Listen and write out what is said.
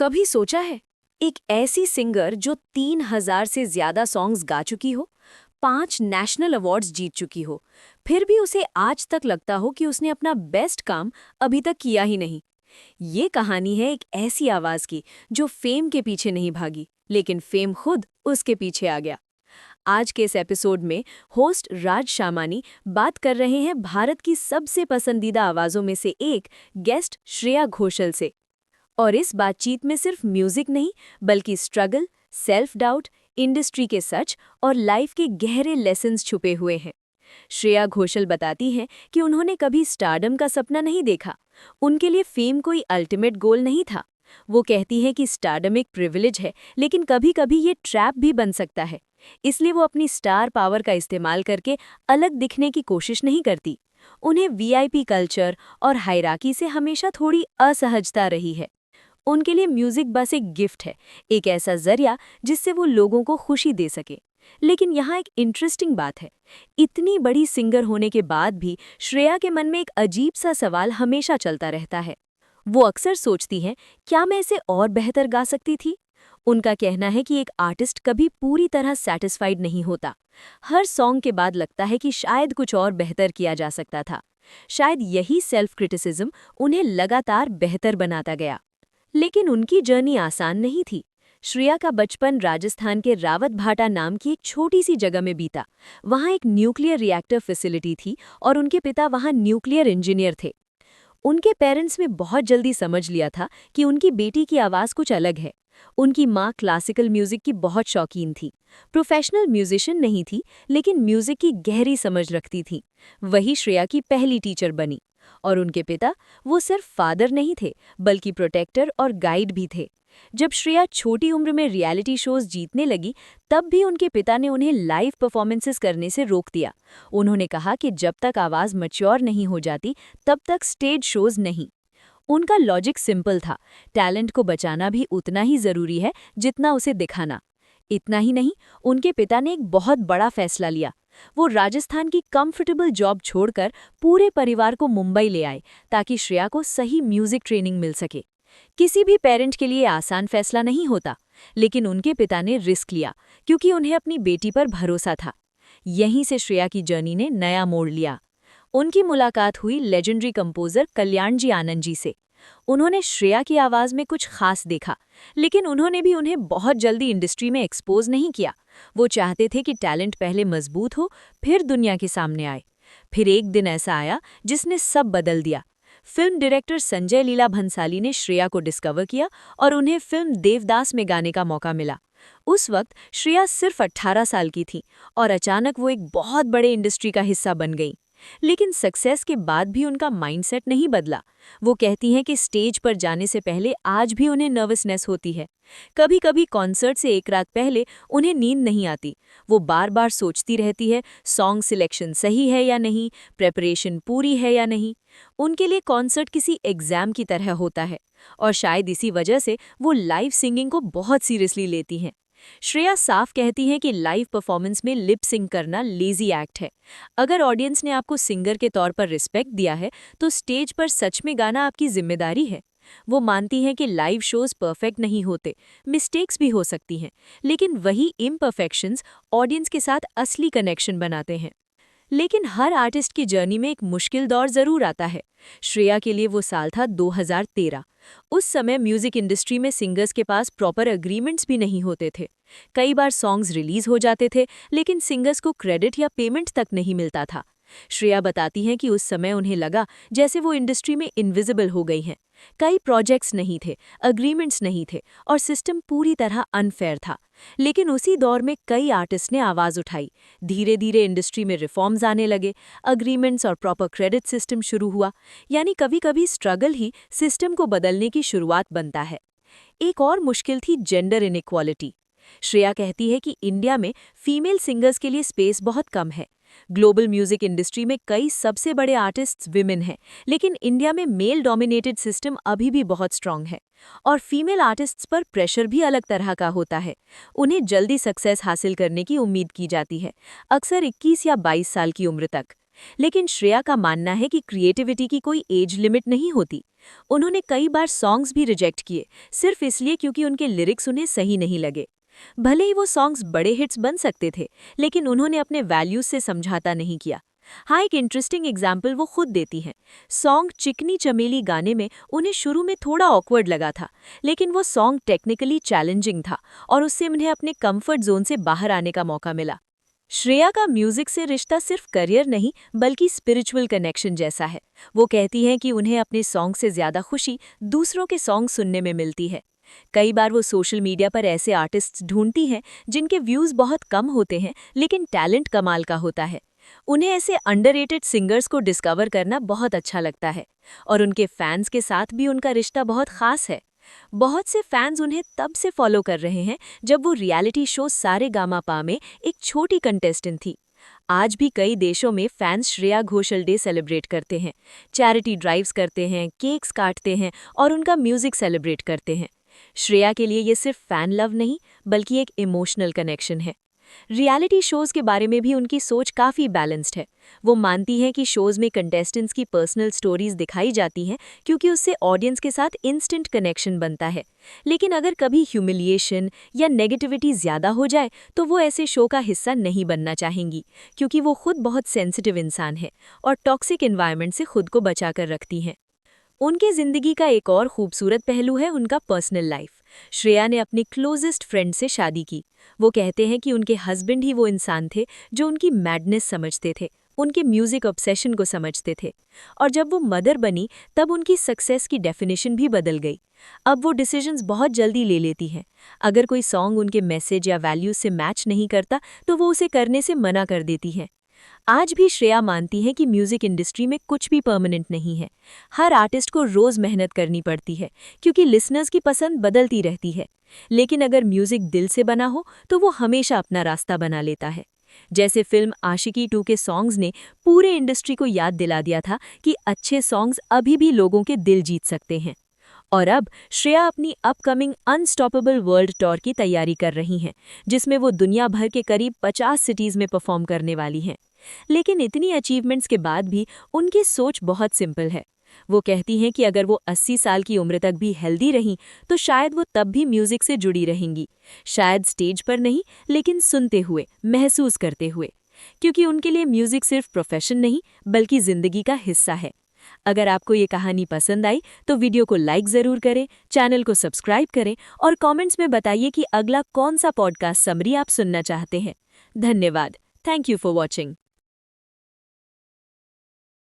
कभी सोचा है एक ऐसी सिंगर जो 3,000 से ज्यादा सॉन्ग्स गा चुकी हो, 5 नेशनल अवार्ड्स जीत चुकी हो, फिर भी उसे आज तक लगता हो कि उसने अपना बेस्ट काम अभी तक किया ही नहीं। ये कहानी है एक ऐसी आवाज की जो फेम के पीछे नहीं भागी, लेकिन फेम खुद उसके पीछे आ गया। आज के इस एपिसोड में होस्ट राज शामानी बात कर रहे हैं भारत की सबसे पसंदीदा आवाजों में से एक गेस्ट श्रेया घोषाल से। और इस बातचीत में सिर्फ म्यूजिक नहीं, बल्कि स्ट्रगल, सेल्फ डाउट, इंडस्ट्री के सच और लाइफ के गहरे लेसन्स छुपे हुए हैं। श्रेया घोषाल बताती हैं कि उन्होंने कभी स्टारडम का सपना नहीं देखा। उनके लिए फेम कोई अल्टीमेट गोल नहीं था। वो कहती हैं कि स्टारडम एक प्रिविलेज है, लेकिन कभी-कभी ये ट्रैप भी बन सकता है। इसलिए वो अपनी स्टार पावर का इस्तेमाल करके अलग दिखने की कोशिश नहीं करती। उन्हें वीआईपी कल्चर और हायरार्की से हमेशा थोड़ी असहजता रही है। उनके लिए म्यूजिक बस एक गिफ्ट है, एक ऐसा जरिया जिससे वो लोगों को खुशी दे सके। लेकिन यहाँ एक इंटरेस्टिंग बात है, इतनी बड़ी सिंगर होने के बाद भी श्रेया के मन में एक अजीब सा सवाल हमेशा चलता रहता है। वो अक्सर सोचती हैं, क्या मैं इसे और बेहतर गा सकती थी? उनका कहना है कि एक आर्टिस्ट कभी पूरी तरह सेटिस्फाइड नहीं होता। हर सॉन्ग के बाद लगता है कि शायद कुछ और बेहतर किया जा सकता था। शायद यही सेल्फ क्रिटिसिज्म उन्हें लगातार बेहतर बनाता गया। लेकिन उनकी जर्नी आसान नहीं थी। श्रेया का बचपन राजस्थान के रावत भाटा नाम की एक छोटी सी जगह में बीता। वहाँ एक न्यूक्लियर रिएक्टर फैसिलिटी थी और उनके पिता वहाँ न्यूक्लियर इंजीनियर थे। उनके पेरेंट्स ने बहुत जल्दी समझ लिया था कि उनकी बेटी की आवाज़ कुछ अलग है। उनकी माँ क्लासिकल म्यूजिक की बहुत शौकीन थी। प्रोफेशनल म्यूजिशियन नहीं थी, लेकिन म्यूजिक की गहरी समझ रखती थी। वही श्रेया की पहली टीचर बनी। और उनके पिता, वो सिर्फ फादर नहीं थे, बल्कि प्रोटेक्टर और गाइड भी थे। जब श्रेया छोटी उम्र में रियलिटी शोज जीतने लगी, तब भी उनके पिता ने उन्हें लाइव परफॉर्मेंसेस करने से रोक दिया। उन्होंने कहा कि जब तक आवाज़ मैच्योर नहीं हो जाती, तब तक स्टेज शोज नहीं। उनका लॉजिक सिंपल था, टैलेंट को बचाना भी उतना ही ज़रूरी है जितना उसे दिखाना। इतना ही नहीं, उनके पिता ने एक बहुत बड़ा फैसला लिया। वो राजस्थान की कंफर्टेबल जॉब छोड़कर पूरे परिवार को मुंबई ले आए, ताकि श्रेया को सही म्यूजिक ट्रेनिंग मिल सके। किसी भी पेरेंट के लिए आसान फैसला नहीं होता, लेकिन उनके पिता ने रिस्क लिया, क्योंकि उन्हें अपनी बेटी पर भरोसा था। यहीं से श्रेया की जर्नी ने नया मोड़ लिया। उनकी मुलाकात हुई लेजेंडरी कंपोजर कल्याण जी आनंद जी से। उन्होंने श्रेया की आवाज़ में कुछ खास देखा, लेकिन उन्होंने भी उन्हें बहुत जल्दी इंडस्ट्री में एक्सपोज नहीं किया। वो चाहते थे कि टैलेंट पहले मजबूत हो, फिर दुनिया के सामने आए। फिर एक दिन ऐसा आया जिसने सब बदल दिया। फिल्म डायरेक्टर संजय लीला भंसाली ने श्रेया को डिस्कवर किया और उन्हें फिल्म देवदास में गाने का मौका मिला। उस वक्त श्रेया सिर्फ 18 साल की थी और अचानक वो एक बहुत बड़े इंडस्ट्री का हिस्सा बन गई। लेकिन सक्सेस के बाद भी उनका माइंडसेट नहीं बदला। वो कहती हैं कि स्टेज पर जाने से पहले आज भी उन्हें नर्वसनेस होती है। कभी कभी कॉन्सर्ट से एक रात पहले उन्हें नींद नहीं आती। वो बार बार सोचती रहती है, सॉन्ग सिलेक्शन सही है या नहीं, प्रेपरेशन पूरी है या नहीं। उनके लिए कॉन्सर्ट किसी एग्जाम की तरह होता है, और शायद इसी वजह से वो लाइव सिंगिंग को बहुत सीरियसली लेती हैं। श्रेया साफ कहती हैं कि लाइव परफॉर्मेंस में लिप सिंग करना लेजी एक्ट है। अगर ऑडियंस ने आपको सिंगर के तौर पर रिस्पेक्ट दिया है, तो स्टेज पर सच में गाना आपकी जिम्मेदारी है। वो मानती हैं कि लाइव शोज परफेक्ट नहीं होते, मिस्टेक्स भी हो सकती हैं, लेकिन वही इम्परफेक्शंस ऑडियंस के साथ असली कनेक्शन बनाते हैं। लेकिन हर आर्टिस्ट की जर्नी में एक मुश्किल दौर जरूर आता है। श्रेया के लिए वो साल था 2013। उस समय म्यूजिक इंडस्ट्री में सिंगर्स के पास प्रॉपर एग्रीमेंट्स भी नहीं होते थे। कई बार सॉन्ग्स रिलीज हो जाते थे, लेकिन सिंगर्स को क्रेडिट या पेमेंट तक नहीं मिलता था। श्रेया बताती हैं कि उस समय उन्हें लगा जैसे वो इंडस्ट्री में इनविजिबल हो गई हैं। कई प्रोजेक्ट्स नहीं थे, एग्रीमेंट्स नहीं थे और सिस्टम पूरी तरह अनफेयर था। लेकिन उसी दौर में कई आर्टिस्ट ने आवाज़ उठाई। धीरे धीरे इंडस्ट्री में रिफॉर्म्स आने लगे, एग्रीमेंट्स और प्रॉपर क्रेडिट सिस्टम शुरू हुआ। यानी कभी-कभी स्ट्रगल ही सिस्टम को बदलने की शुरुआत बनता है। एक और मुश्किल थी जेंडर इनइक्वालिटी। श्रेया कहती है कि इंडिया में फीमेल सिंगर्स के लिए स्पेस बहुत कम है। ग्लोबल म्यूजिक इंडस्ट्री में कई सबसे बड़े आर्टिस्ट्स विमेन हैं, लेकिन इंडिया में मेल डोमिनेटेड सिस्टम अभी भी बहुत स्ट्रांग है। और फीमेल आर्टिस्ट्स पर प्रेशर भी अलग तरह का होता है। उन्हें जल्दी सक्सेस हासिल करने की उम्मीद की जाती है, अक्सर 21 या 22 साल की उम्र तक। लेकिन श्रेया का मानना है कि क्रिएटिविटी की कोई एज लिमिट नहीं होती। उन्होंने कई बार सॉन्ग्स भी रिजेक्ट किए, सिर्फ इसलिए क्योंकि उनके लिरिक्स उन्हें सही नहीं लगे। भले ही वो सॉन्ग्स बड़े हिट्स बन सकते थे, लेकिन उन्होंने अपने वैल्यूज से समझौता नहीं किया। हाँ, एक इंटरेस्टिंग एग्जाम्पल वो खुद देती हैं। सॉन्ग चिकनी चमेली गाने में उन्हें शुरू में थोड़ा ऑकवर्ड लगा था, लेकिन वो सॉन्ग टेक्निकली चैलेंजिंग था और उससे उन्हें अपने कंफर्ट जोन से बाहर आने का मौका मिला। श्रेया का म्यूजिक से रिश्ता सिर्फ करियर नहीं बल्कि स्पिरिचुअल कनेक्शन जैसा है। वो कहती हैं कि उन्हें अपने सॉन्ग से ज्यादा खुशी दूसरों के सॉन्ग सुनने में मिलती है। कई बार वो सोशल मीडिया पर ऐसे आर्टिस्ट्स ढूंढती हैं जिनके व्यूज बहुत कम होते हैं लेकिन टैलेंट कमाल का होता है। उन्हें ऐसे अंडररेटेड सिंगर्स को डिस्कवर करना बहुत अच्छा लगता है और उनके फैंस के साथ भी उनका रिश्ता बहुत खास है। बहुत से फैंस उन्हें तब से फॉलो कर रहे हैं जब वो रियलिटी शो सारेगामापा में एक छोटी कंटेस्टेंट थी। आज भी कई देशों में fans Shreya Ghoshal day celebrate करते हैं, चैरिटी ड्राइव्स करते हैं, केक्स काटते हैं और उनका म्यूजिक सेलिब्रेट करते हैं। श्रेया के लिए ये सिर्फ फैन लव नहीं बल्कि एक इमोशनल कनेक्शन है। रियलिटी शोज के बारे में भी उनकी सोच काफ़ी बैलेंस्ड है। वो मानती हैं कि शोज में कंटेस्टेंट्स की पर्सनल स्टोरीज दिखाई जाती हैं क्योंकि उससे ऑडियंस के साथ इंस्टेंट कनेक्शन बनता है। लेकिन अगर कभी ह्यूमिलिएशन या नेगेटिविटी ज़्यादा हो जाए तो वो ऐसे शो का हिस्सा नहीं बनना चाहेंगी, क्योंकि वो खुद बहुत सेंसिटिव इंसान है और टॉक्सिक एनवायरनमेंट से खुद को बचा कर रखती हैं। उनकी जिंदगी का एक और खूबसूरत पहलू है उनका पर्सनल लाइफ। श्रेया ने अपनी क्लोजेस्ट फ्रेंड से शादी की। वो कहते हैं कि उनके हस्बैंड ही वो इंसान थे जो उनकी मैडनेस समझते थे, उनके म्यूजिक ऑब्सेशन को समझते थे। और जब वो मदर बनी तब उनकी सक्सेस की डेफिनेशन भी बदल गई। अब वो डिसीजंस बहुत जल्दी ले लेती हैं। अगर कोई सॉन्ग उनके मैसेज या वैल्यूज से मैच नहीं करता तो वो उसे करने से मना कर देती हैं। आज भी श्रेया मानती है कि म्यूजिक इंडस्ट्री में कुछ भी परमानेंट नहीं है। हर आर्टिस्ट को रोज मेहनत करनी पड़ती है क्योंकि लिसनर्स की पसंद बदलती रहती है। लेकिन अगर म्यूजिक दिल से बना हो तो वो हमेशा अपना रास्ता बना लेता है। जैसे फिल्म आशिकी 2 के सॉन्ग्स ने पूरे इंडस्ट्री को याद दिला दिया था कि अच्छे सॉन्ग्स अभी भी लोगों के दिल जीत सकते हैं। और अब श्रेया अपनी अपकमिंग अनस्टॉपेबल वर्ल्ड टूर की तैयारी कर रही हैं, जिसमें वो दुनिया भर के करीब 50 सिटीज़ में परफॉर्म करने वाली हैं। लेकिन इतनी अचीवमेंट्स के बाद भी उनकी सोच बहुत सिंपल है। वो कहती हैं कि अगर वो 80 साल की उम्र तक भी हेल्दी रहीं तो शायद वो तब भी म्यूजिक से जुड़ी रहेंगी। शायद स्टेज पर नहीं, लेकिन सुनते हुए, महसूस करते हुए। क्योंकि उनके लिए म्यूजिक सिर्फ प्रोफेशन नहीं बल्कि जिंदगी का हिस्सा है। अगर आपको ये कहानी पसंद आई तो वीडियो को लाइक ज़रूर करें, चैनल को सब्सक्राइब करें और कमेंट्स में बताइए कि अगला कौन सा पॉडकास्ट समरी आप सुनना चाहते हैं। धन्यवाद। Thank you for watching.